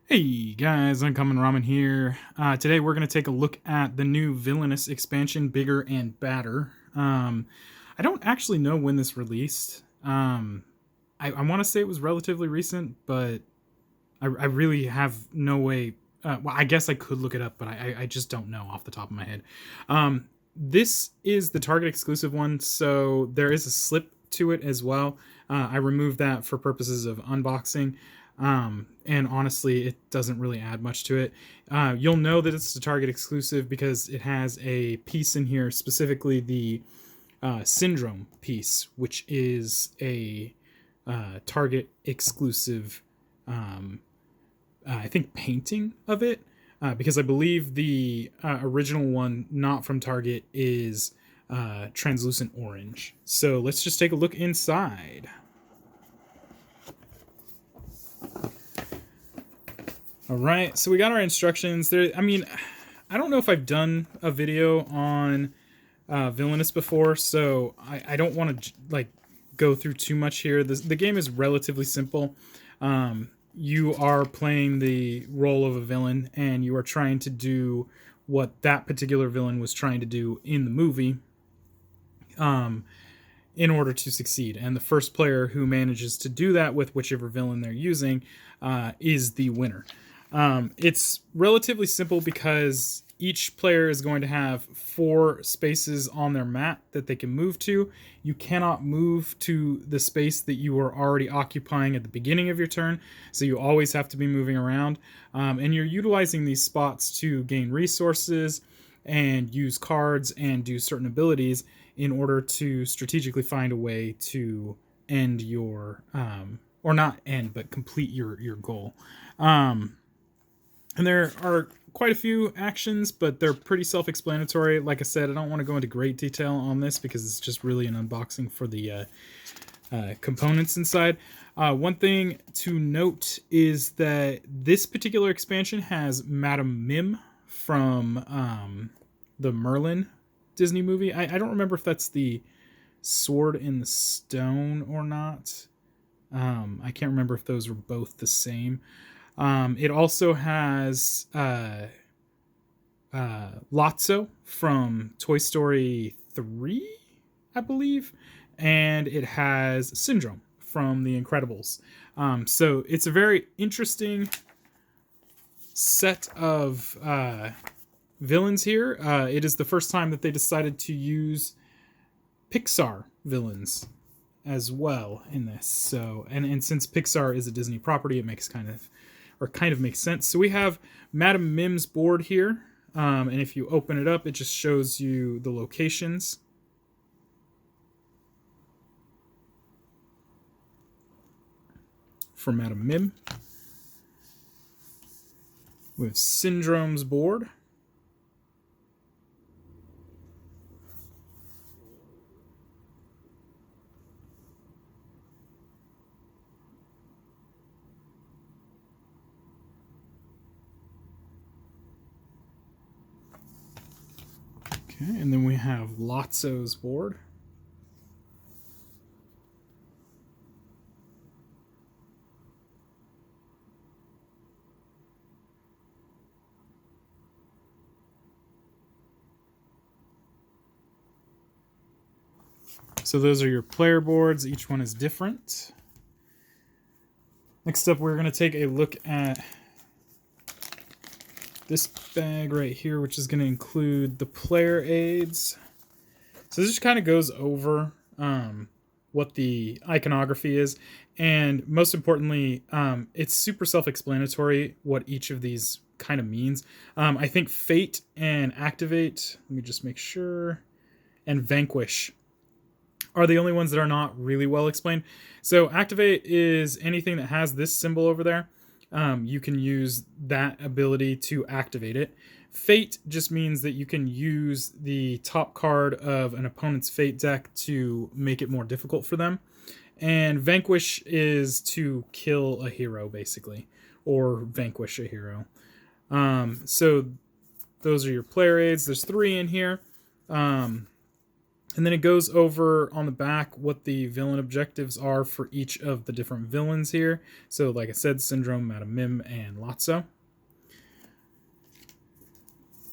Hey guys, Uncommon Ramen here. Today we're going to take a look at the new Villainous Expansion, Bigger and Badder. I don't actually know when this released. I want to say it was relatively recent, but I really have no way. Well, I guess I could look it up, but I just don't know off the top of my head. This is the Target exclusive one, so there is a slip to it as well. I removed that for purposes of unboxing. And honestly, it doesn't really add much to it. You'll know that it's a Target exclusive because it has a piece in here, specifically the Syndrome piece, which is a Target exclusive, I think, painting of it. Because I believe the original one, not from Target, is translucent orange. So let's just take a look inside. All right, so we got our instructions there. I mean, I don't know if I've done a video on Villainous before, so I don't want to like go through too much here. The game is relatively simple. You are playing the role of a villain, and you are trying to do what that particular villain was trying to do in the movie in order to succeed. And the first player who manages to do that with whichever villain they're using is the winner. It's relatively simple because each player is going to have 4 spaces on their map that they can move to. You cannot move to the space that you were already occupying at the beginning of your turn, so you always have to be moving around. And you're utilizing these spots to gain resources and use cards and do certain abilities in order to strategically find a way to end your, or not end, but complete your goal. And there are quite a few actions, but they're pretty self-explanatory. Like I said, I don't want to go into great detail on this because it's just really an unboxing for the components inside. One thing to note is that this particular expansion has Madame Mim from the Merlin Disney movie. I don't remember if that's the Sword in the Stone or not. I can't remember if those were both the same. It also has Lotso from Toy Story 3, I believe, and it has Syndrome from The Incredibles. So it's a very interesting set of villains here. It is the first time that they decided to use Pixar villains as well in this. So, and since Pixar is a Disney property, it makes kind of makes sense. So we have Madame Mim's board here, and if you open it up, it just shows you the locations. For Madame Mim. We have Syndrome's board. Okay, and then we have Lotso's board. So those are your player boards. Each one is different. Next up, we're going to take a look at this bag right here, which is going to include the player aids. So this just kind of goes over what the iconography is, and most importantly, it's super self-explanatory what each of these kind of means. I think Fate and Activate, let me just make sure, and Vanquish are the only ones that are not really well explained. So Activate is anything that has this symbol over there. You can use that ability to activate it. Fate just means that you can use the top card of an opponent's Fate deck to make it more difficult for them. And Vanquish is to kill a hero, basically, or vanquish a hero. So those are your player aids. There's 3 in here. And then it goes over on the back what the villain objectives are for each of the different villains here. So like I said, Syndrome, Madam Mim, and Lotso.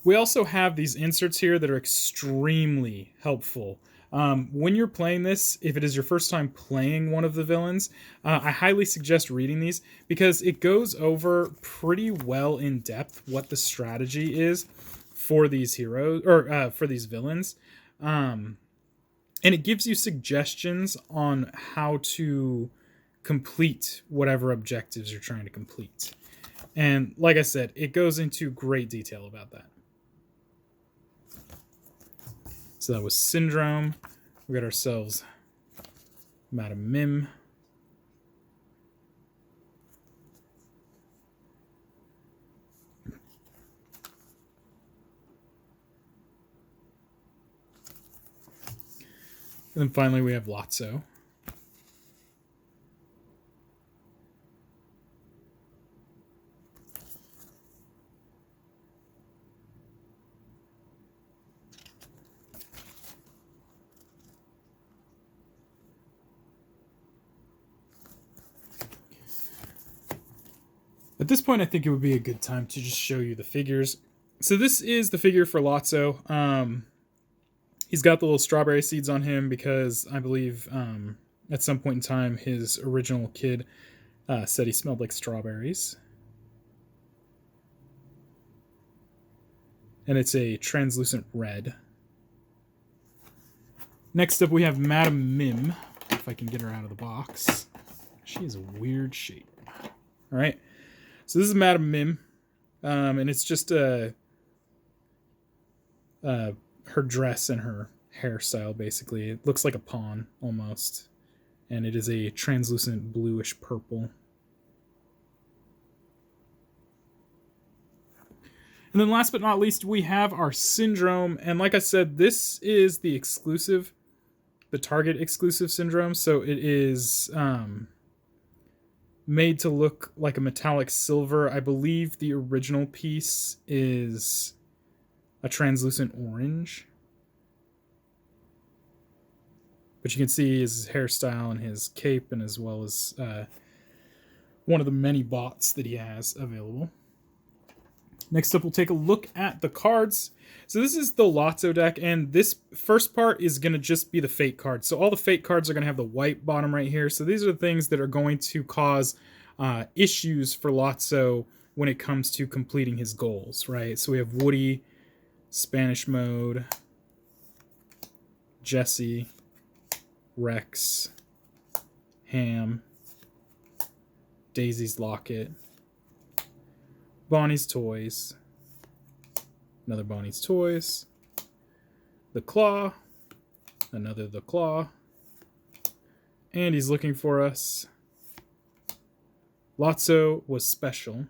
We also have these inserts here that are extremely helpful. When you're playing this, if it is your first time playing one of the villains, I highly suggest reading these because it goes over pretty well in depth what the strategy is for these heroes or for these villains. And it gives you suggestions on how to complete whatever objectives you're trying to complete. And like I said, it goes into great detail about that. So that was Syndrome. We got ourselves Madam Mim. And then finally we have Lotso. At this point, I think it would be a good time to just show you the figures. So this is the figure for Lotso. He's got the little strawberry seeds on him because I believe at some point in time his original kid said he smelled like strawberries. And it's a translucent red. Next up we have Madam Mim. If I can get her out of the box. She is a weird shape. Alright. So this is Madam Mim. And it's just her dress and her hairstyle, basically. It looks like a pawn, almost. And it is a translucent bluish purple. And then last but not least, we have our Syndrome. And like I said, this is the exclusive, the Target exclusive Syndrome. So it is made to look like a metallic silver. I believe the original piece is a translucent orange. But you can see his hairstyle and his cape, and as well as one of the many bots that he has available. Next up, we'll take a look at the cards. So this is the Lotso deck, and this first part is going to just be the fate cards. So all the fate cards are going to have the white bottom right here. So these are the things that are going to cause issues for Lotso when it comes to completing his goals, right? So we have Woody, Spanish Mode, Jesse, Rex, Ham, Daisy's Locket, Bonnie's Toys, another Bonnie's Toys, the Claw, another the Claw, and he's looking for us. Lotso was special.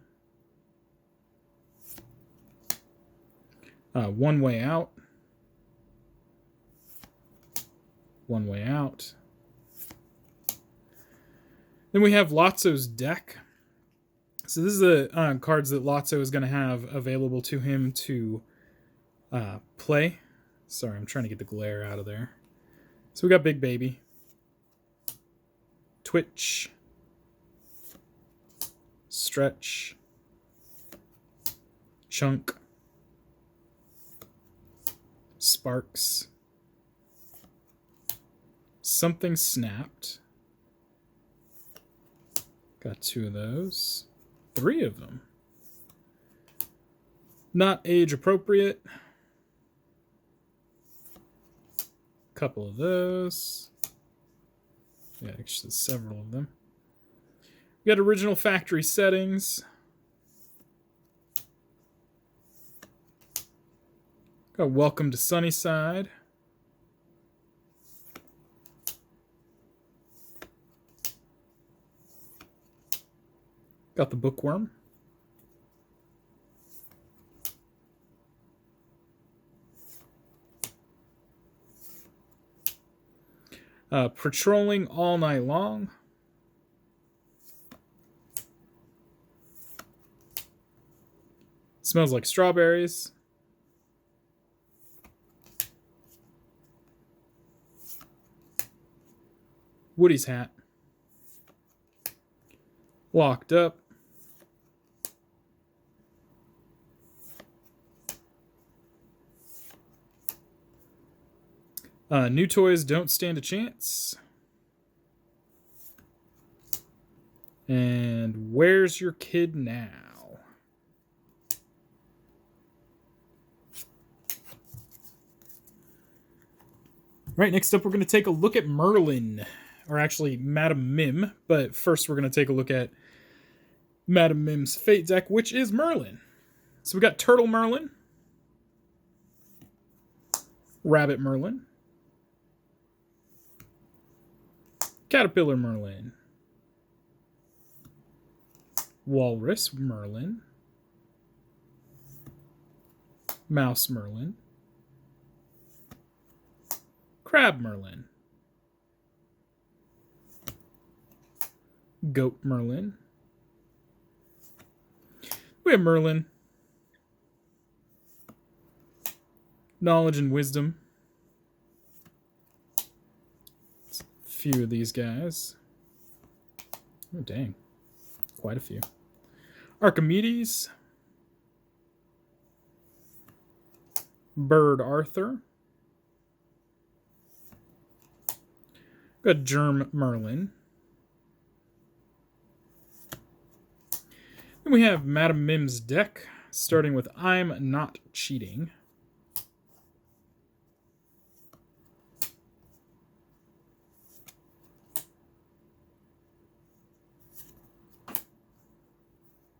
One Way Out. One Way Out. Then we have Lotso's deck. So this is the cards that Lotso is going to have available to him to play. Sorry, I'm trying to get the glare out of there. So we got Big Baby, Twitch, Stretch, Chunk, Sparks, Something Snapped. Got 2 of those. 3 of them. Not age appropriate. Couple of those. Yeah, actually several of them. We got original factory settings. Got Welcome to Sunnyside. Got the Bookworm. Patrolling All Night Long. Smells Like Strawberries. Woody's hat. Locked up. New toys don't stand a chance. And where's your kid now? Right, next up we're going to take a look at Merlin. Or actually, Madam Mim. But first we're going to take a look at Madam Mim's Fate deck, which is Merlin. So we got Turtle Merlin. Rabbit Merlin. Caterpillar Merlin. Walrus Merlin. Mouse Merlin. Crab Merlin. Goat Merlin. We have Merlin. Knowledge and Wisdom. Few of these guys. Oh, dang. Quite a few. Archimedes. Bird Arthur. Got Germ Merlin. Then we have Madam Mim's deck, starting with I'm Not Cheating.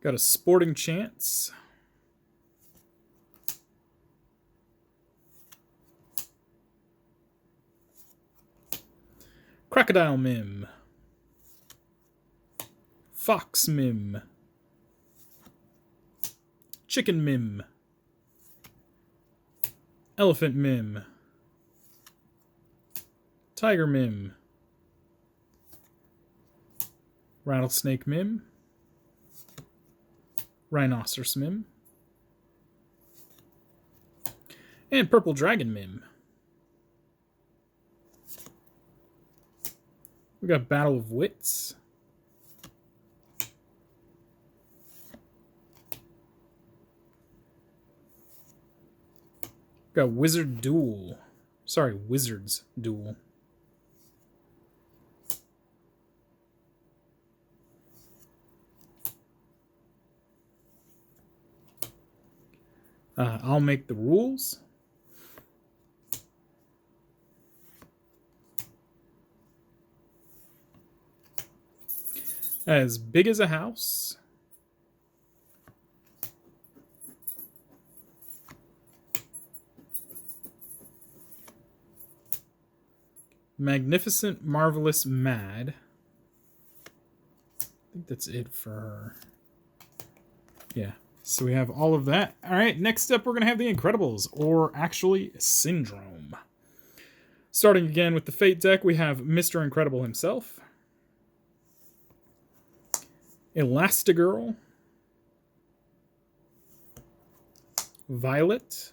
Got a Sporting Chance. Crocodile Mim. Fox Mim. Chicken Mim. Elephant Mim. Tiger Mim. Rattlesnake Mim. Rhinoceros Mim. And Purple Dragon Mim. We got Battle of Wits. Got Wizard Duel. Sorry, Wizards Duel. I'll make the rules. As big as a house. Magnificent, Marvelous, Mad. I think that's it for her. Yeah. So we have all of that. All right, next up we're going to have the Incredibles, or actually Syndrome. Starting again with the Fate deck, we have Mr. Incredible himself. Elastigirl. Violet.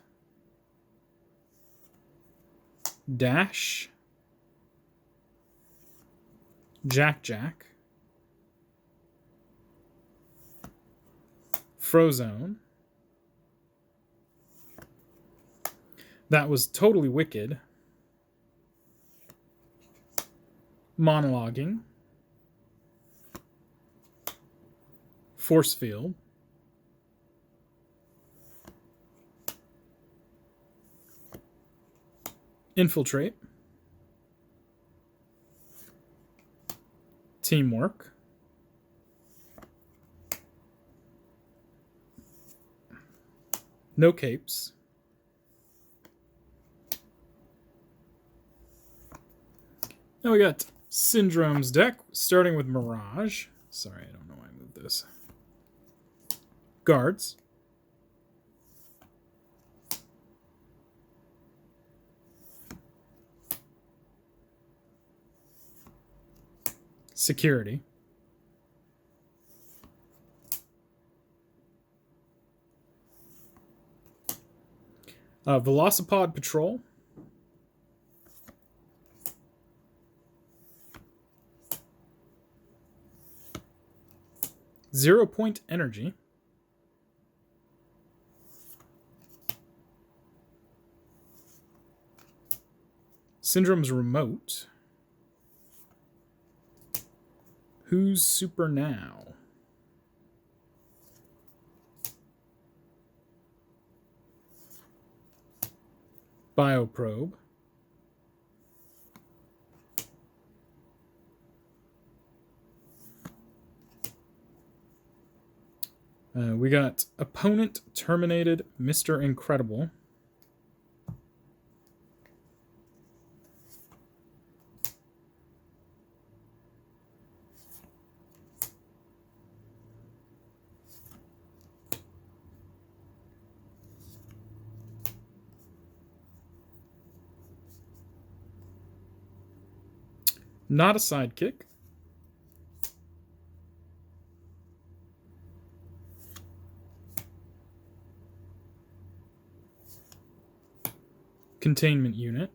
Dash. Jack. Frozone. That was totally wicked. Monologuing. Force Field. Infiltrate. Teamwork. No capes. Now we got Syndrome's deck, starting with Mirage. Sorry, I don't know why I moved this. Guards. Security. Velocipod Patrol. 0-point energy. Syndrome's remote. Who's super now? Bioprobe. We got Opponent Terminated, Mr. Incredible. Not a sidekick. Containment unit.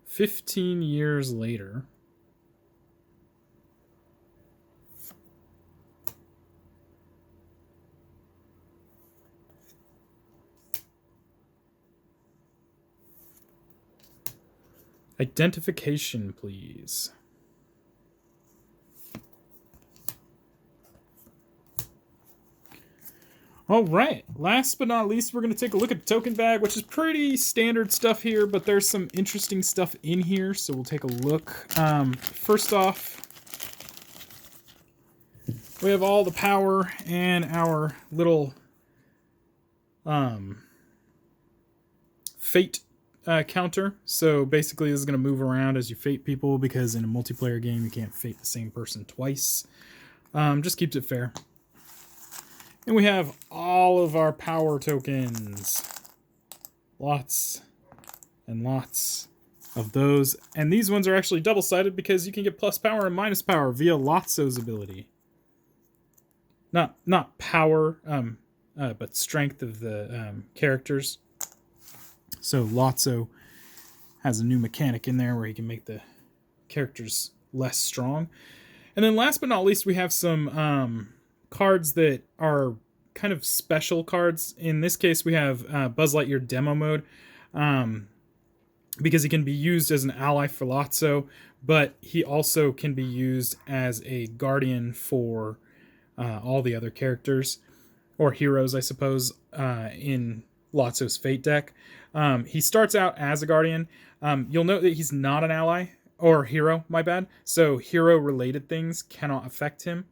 "15 years later." Identification, please. All right, last but not least, we're going to take a look at the token bag, which is pretty standard stuff here, but there's some interesting stuff in here, so we'll take a look. First off, we have all the power and our little fate counter. So basically this is going to move around as you fate people, because in a multiplayer game you can't fate the same person twice. Just keeps it fair. And we have all of our power tokens. Lots and lots of those. And these ones are actually double-sided because you can get plus power and minus power via Lotso's ability. Not power, but strength of the characters. So Lotso has a new mechanic in there where he can make the characters less strong. And then last but not least, we have some cards that are kind of special cards. In this case, we have Buzz Lightyear Demo Mode, because he can be used as an ally for Lotso, but he also can be used as a guardian for all the other characters, or heroes, I suppose, in Lotso's Fate deck. He starts out as a guardian. You'll note that he's not an ally, or hero, my bad. So hero-related things cannot affect him.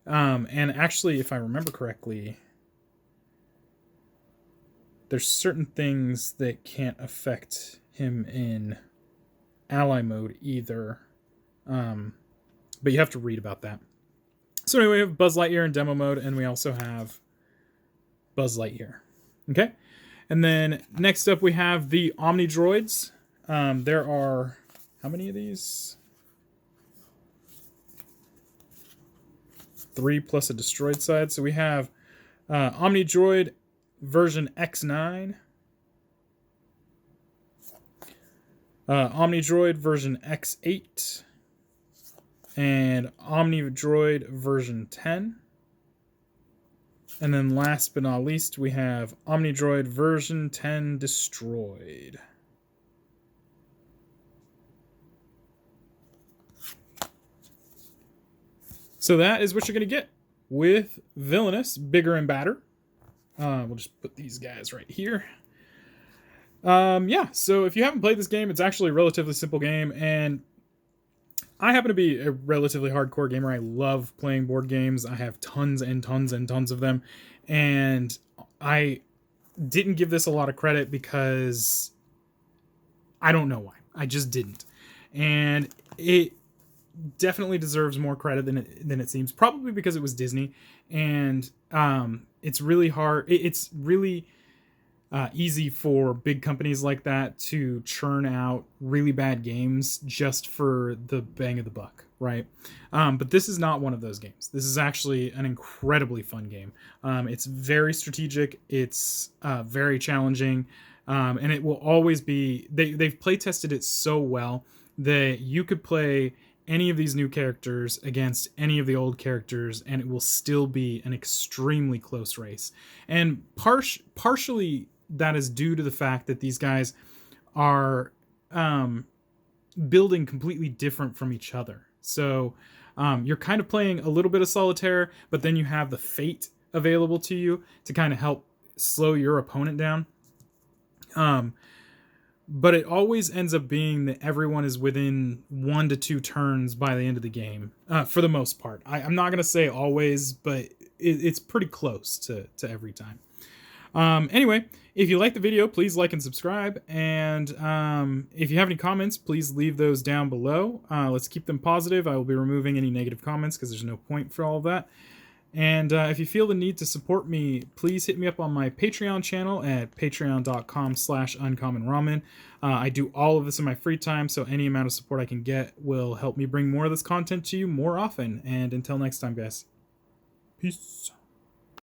And actually, if I remember correctly, there's certain things that can't affect him in ally mode either. But you have to read about that. So anyway, we have Buzz Lightyear in demo mode, and we also have Buzz Lightyear. Okay? And then next up we have the Omni Droids. There are, how many of these? 3 plus a destroyed side. So we have Omni Droid version X9, Omni Droid version X8, and Omni Droid version 10. And then last but not least, we have Omni Droid version 10 destroyed. So that is what you're going to get with Villainous, Bigger and Badder. We'll just put these guys right here. Yeah, so if you haven't played this game, it's actually a relatively simple game, and I happen to be a relatively hardcore gamer. I love playing board games. I have tons and tons and tons of them, and I didn't give this a lot of credit because I don't know why. I just didn't. And it definitely deserves more credit than it seems, probably because it was Disney, and it's really hard. It's really easy for big companies like that to churn out really bad games just for the bang of the buck, right? But this is not one of those games. This is actually an incredibly fun game. It's very strategic. It's very challenging, and it will always be. They've play tested it so well that you could play any of these new characters against any of the old characters, and it will still be an extremely close race. And partially that is due to the fact that these guys are building completely different from each other. So you're kind of playing a little bit of solitaire, but then you have the fate available to you to kind of help slow your opponent down. But it always ends up being that everyone is within 1 to 2 turns by the end of the game, for the most part. I'm not going to say always, but it's pretty close to every time. Anyway, if you like the video, please like and subscribe. And if you have any comments, please leave those down below. Let's keep them positive. I will be removing any negative comments because there's no point for all of that. And if you feel the need to support me, please hit me up on my Patreon channel at patreon.com/uncommonramen. I do all of this in my free time, so any amount of support I can get will help me bring more of this content to you more often. And until next time, guys. Peace.